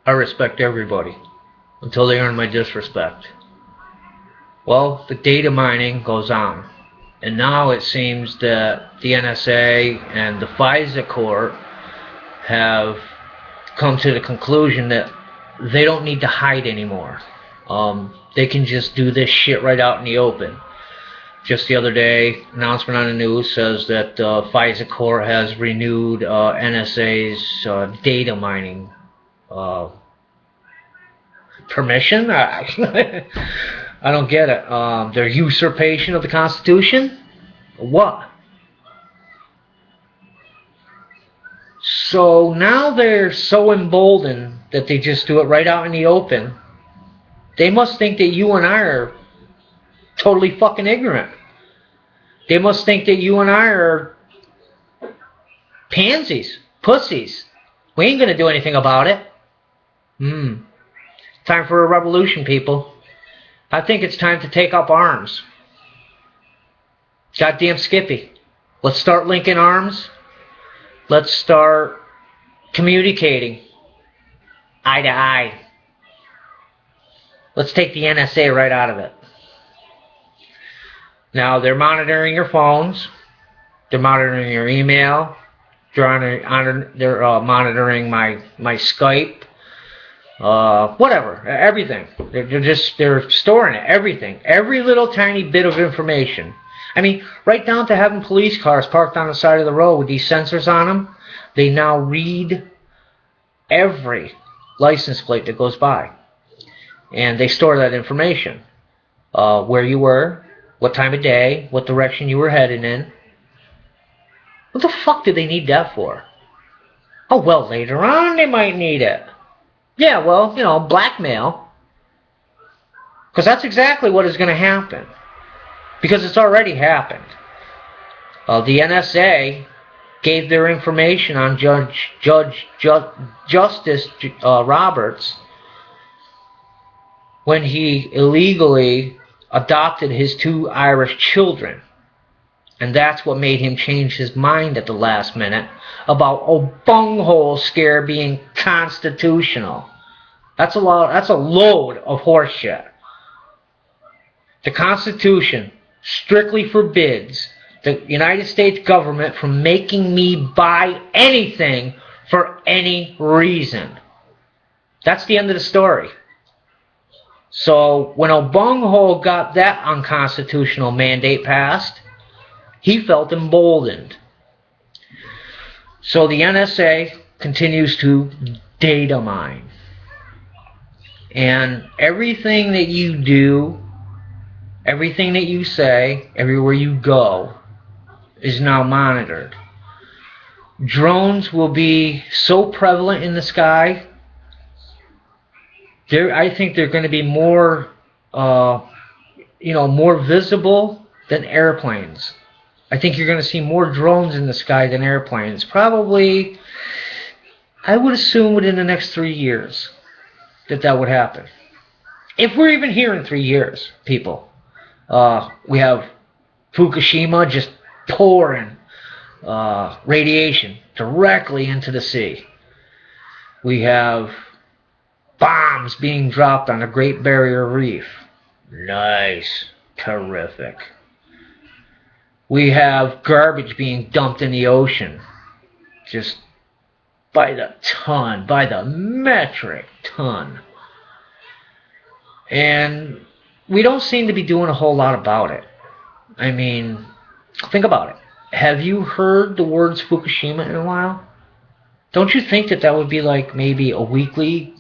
I respect everybody until they earn my disrespect. Well, the data mining goes on. And now it seems that the NSA and the FISA court have come to the conclusion that they don't need to hide anymore. They can just do this shit right out in the open. Just the other day, announcement on the news says that FISA court has renewed NSA's data mining permission. I don't get it. Their usurpation of the Constitution? What? So now they're so emboldened that they just do it right out in the open. They must think that you and I are totally fucking ignorant. They must think that you and I are pansies, pussies. We ain't gonna do anything about it. Time for a revolution, people. I think it's time to take up arms. Goddamn Skippy. Let's start linking arms. Let's start communicating eye to eye. Let's take the NSA right out of it. Now, they're monitoring your phones. They're monitoring your email. They're monitoring my Skype. Whatever. Everything. They're storing it. Everything. Every little tiny bit of information. I mean, right down to having police cars parked on the side of the road with these sensors on them. They now read every license plate that goes by. And they store that information. Where you were, what time of day, what direction you were heading in. What the fuck do they need that for? Oh, well, later on they might need it. Yeah, well, blackmail. Because that's exactly what is going to happen. Because it's already happened. The NSA gave their information on Justice Roberts when he illegally adopted his 2 Irish children. And that's what made him change his mind at the last minute about a bunghole scare being constitutional. That's a load of horseshit. The Constitution strictly forbids the United States government from making me buy anything for any reason. That's the end of the story. So when a bunghole got that unconstitutional mandate passed, he felt emboldened. So the NSA continues to data mine. And everything that you do, everything that you say, everywhere you go, is now monitored. Drones will be so prevalent in the sky. I think they're going to be more, more visible than airplanes. I think you're going to see more drones in the sky than airplanes. Probably, I would assume within the next 3 years that would happen. If we're even here in 3 years, people. We have Fukushima just pouring radiation directly into the sea. We have bombs being dropped on the Great Barrier Reef. Nice. Terrific. We have garbage being dumped in the ocean. Just by the ton, by the metric ton. And we don't seem to be doing a whole lot about it. I mean, think about it. Have you heard the words Fukushima in a while? Don't you think that would be like maybe a weekly,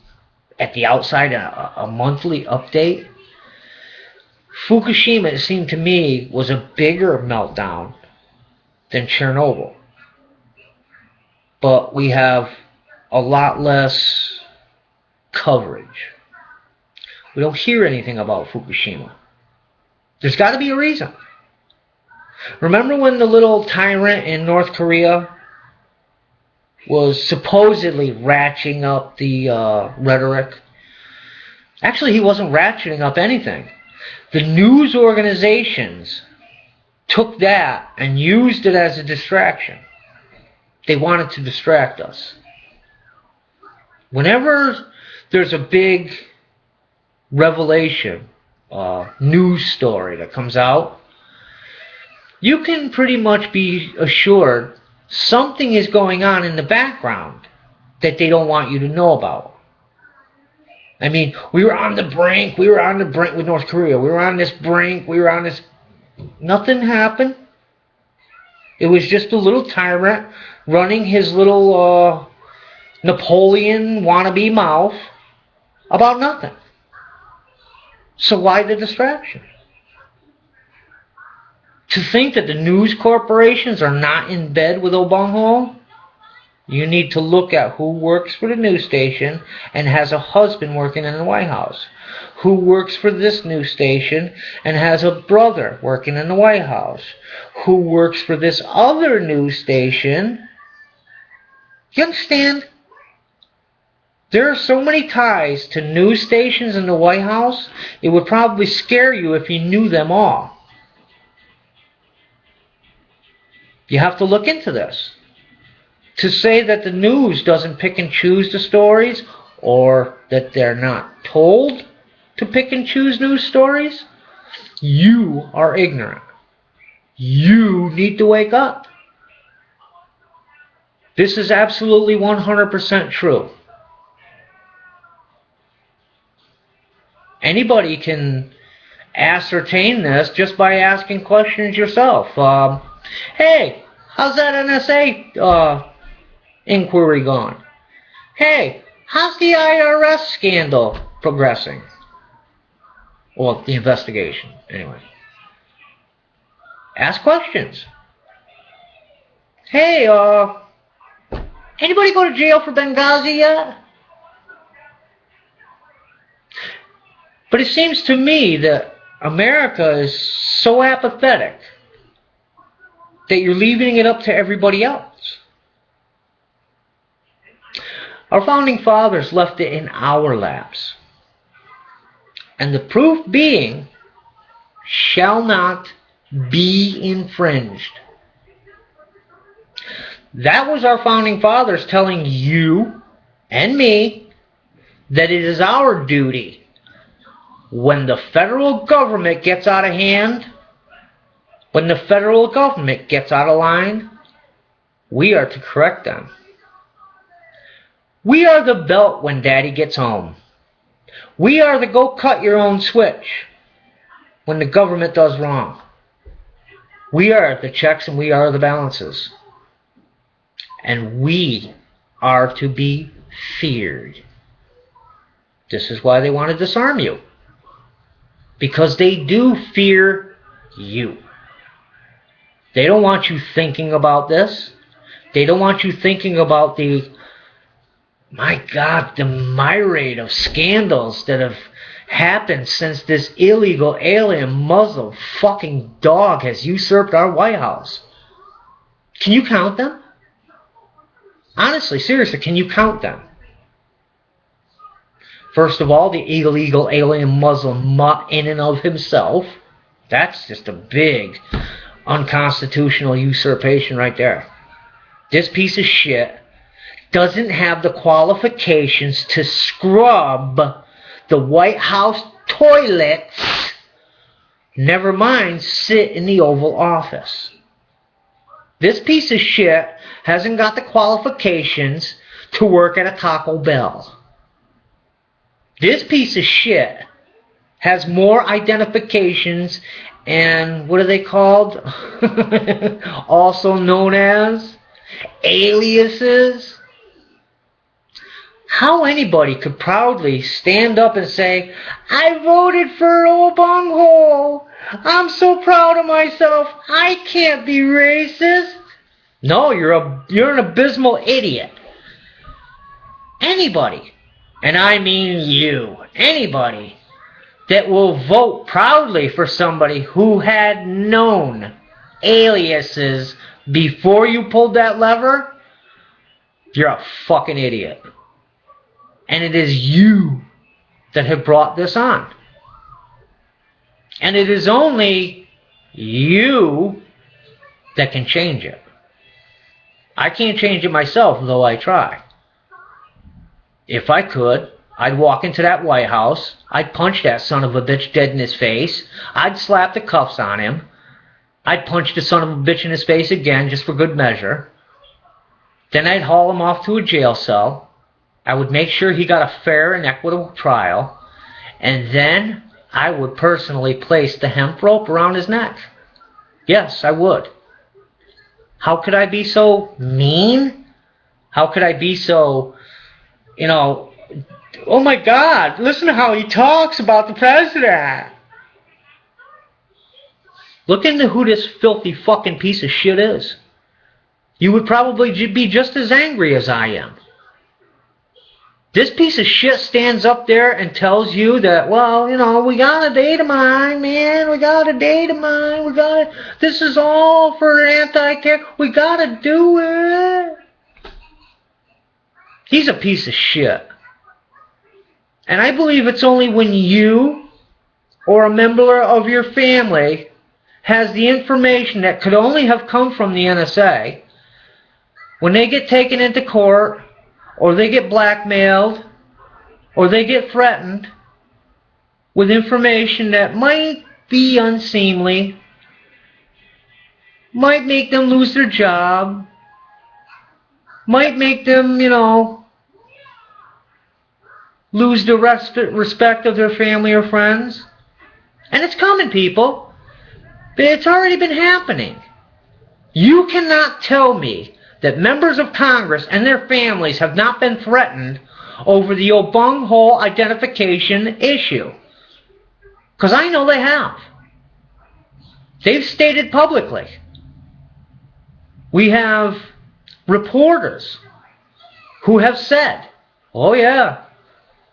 at the outside, a monthly update? Fukushima, it seemed to me, was a bigger meltdown than Chernobyl. But we have a lot less coverage. We don't hear anything about Fukushima. There's got to be a reason. Remember when the little tyrant in North Korea was supposedly ratcheting up the rhetoric? Actually, he wasn't ratcheting up anything. The news organizations took that and used it as a distraction. They wanted to distract us. Whenever there's a big revelation, news story that comes out, you can pretty much be assured something is going on in the background that they don't want you to know about. I mean, we were on the brink with North Korea. We were on this brink, nothing happened. It was just a little tyrant running his little Napoleon wannabe mouth about nothing. So why the distraction? To think that the news corporations are not in bed with Obonghol, you need to look at who works for the news station and has a husband working in the White House. Who works for this news station and has a brother working in the White House. Who works for this other news station. You understand? There are so many ties to news stations in the White House, it would probably scare you if you knew them all. You have to look into this. To say that the news doesn't pick and choose the stories, or that they're not told to pick and choose news stories, you are ignorant. You need to wake up. This is absolutely 100% true. Anybody can ascertain this just by asking questions yourself. Hey, how's that NSA inquiry gone? Hey, how's the IRS scandal progressing? Well, the investigation, anyway. Ask questions. Hey, anybody go to jail for Benghazi yet? But it seems to me that America is so apathetic that you're leaving it up to everybody else. Our founding fathers left it in our laps. And the proof being, shall not be infringed. That was our founding fathers telling you and me that it is our duty, when the federal government gets out of hand, when the federal government gets out of line, we are to correct them. We are the belt when daddy gets home. We are the go cut your own switch when the government does wrong. We are the checks and we are the balances. And we are to be feared. This is why they want to disarm you. Because they do fear you. They don't want you thinking about this. They don't want you thinking about the myriad of scandals that have happened since this illegal alien Muslim fucking dog has usurped our White House. Can you count them? Honestly, seriously, can you count them? First of all, the illegal alien Muslim mutt in and of himself. That's just a big unconstitutional usurpation right there. This piece of shit doesn't have the qualifications to scrub the White House toilets, never mind sit in the Oval Office. This piece of shit hasn't got the qualifications to work at a Taco Bell. This piece of shit has more identifications and what are they called? Also known as aliases. How anybody could proudly stand up and say, I voted for Obonghol. I'm so proud of myself. I can't be racist. No, you're an abysmal idiot. Anybody, and I mean you, anybody that will vote proudly for somebody who had known aliases before you pulled that lever, you're a fucking idiot. And it is you that have brought this on. And it is only you that can change it. I can't change it myself, though I try. If I could, I'd walk into that White House. I'd punch that son of a bitch dead in his face. I'd slap the cuffs on him. I'd punch the son of a bitch in his face again, just for good measure. Then I'd haul him off to a jail cell. I would make sure he got a fair and equitable trial. And then I would personally place the hemp rope around his neck. Yes, I would. How could I be so mean? How could I be so, oh my God, listen to how he talks about the president. Look into who this filthy fucking piece of shit is. You would probably be just as angry as I am. This piece of shit stands up there and tells you that, well, we got a data mine, man. We got a data mine. This is all for anti-tech. We got to do it. He's a piece of shit. And I believe it's only when you or a member of your family has the information that could only have come from the NSA, when they get taken into court, or they get blackmailed, or they get threatened with information that might be unseemly, might make them lose their job, might make them, lose the respect of their family or friends. And it's coming, people. But it's already been happening. You cannot tell me that members of Congress and their families have not been threatened over the bunghole identification issue. Because I know they have. They've stated publicly. We have reporters who have said, oh yeah,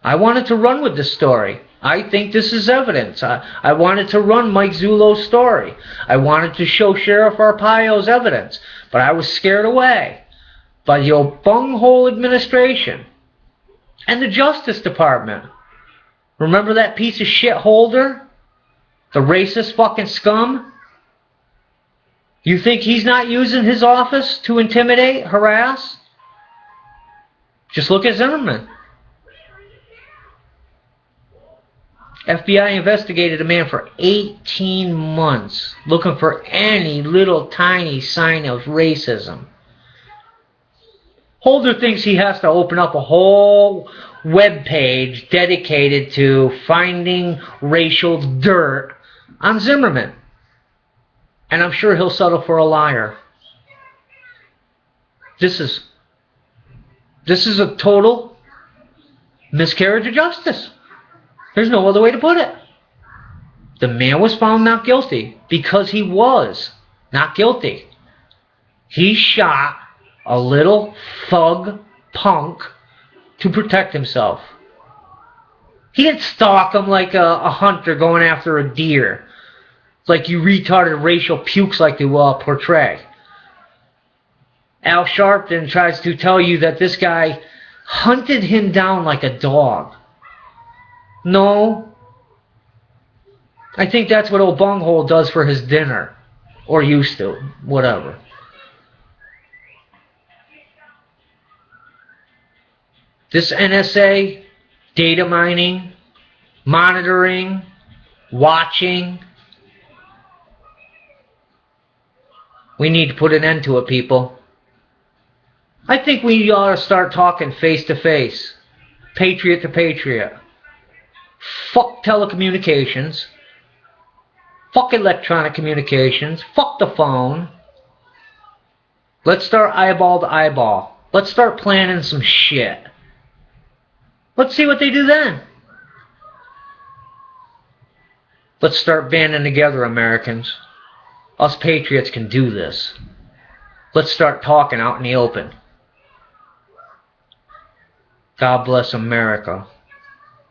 I wanted to run with this story. I think this is evidence. I wanted to run Mike Zullo's story. I wanted to show Sheriff Arpaio's evidence. But I was scared away by the bunghole administration and the Justice Department. Remember that piece of shit Holder? The racist fucking scum? You think he's not using his office to intimidate, harass? Just look at Zimmerman. FBI investigated a man for 18 months looking for any little tiny sign of racism. Holder thinks he has to open up a whole web page dedicated to finding racial dirt on Zimmerman. And I'm sure he'll settle for a liar. This is a total miscarriage of justice. There's no other way to put it. The man was found not guilty because he was not guilty. He shot a little thug punk to protect himself. He didn't stalk him like a hunter going after a deer, like you retarded racial pukes like to portray. Al Sharpton tries to tell you that this guy hunted him down like a dog. No. I think that's what old Bunghole does for his dinner. Or used to. Whatever. This NSA, data mining, monitoring, watching. We need to put an end to it, people. I think we ought to start talking face to face. Patriot to patriot. Fuck telecommunications. Fuck electronic communications. Fuck the phone. Let's start eyeball to eyeball. Let's start planning some shit. Let's see what they do then. Let's start banding together, Americans. Us patriots can do this. Let's start talking out in the open. God bless America.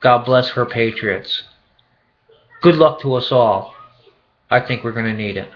God bless her patriots. Good luck to us all. I think we're going to need it.